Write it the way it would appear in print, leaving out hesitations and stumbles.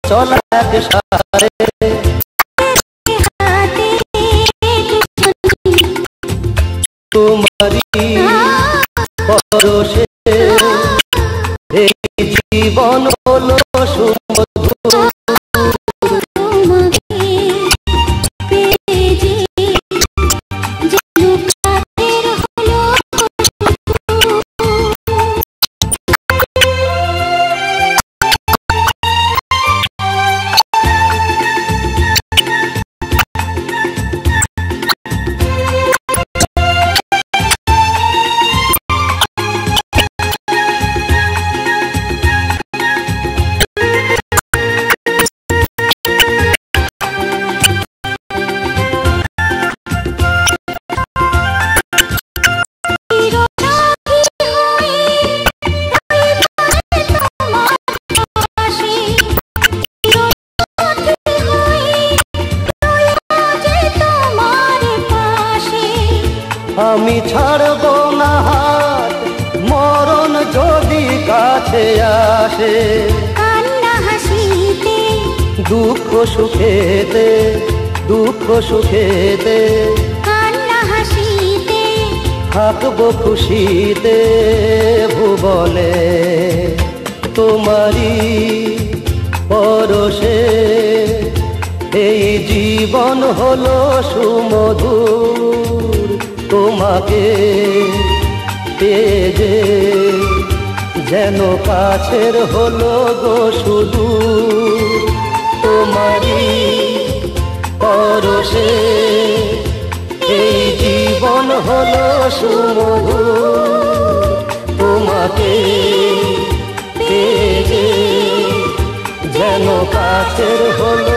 চলা এক সারে তোমারি পরশে এই জীবন হলো সুমধুর। আমি ছাড়ব না হাত মরণ যদি কাছে আসে, কান্না হাসিতে দুঃখ সুখেতে, দুঃখ সুখেতে, কান্না হাসিতে থাকবো খুশিতে ভুবনে তোমারি পরশে এই জীবন হলো সুমধুর। তোমাকে পেয়ে যে যেন কাছের হলো গো সুদূর। তোমারি পরশে এই জীবন হলো সুমধুর। তোমাকে পেয়ে যে যেন কাছের হলো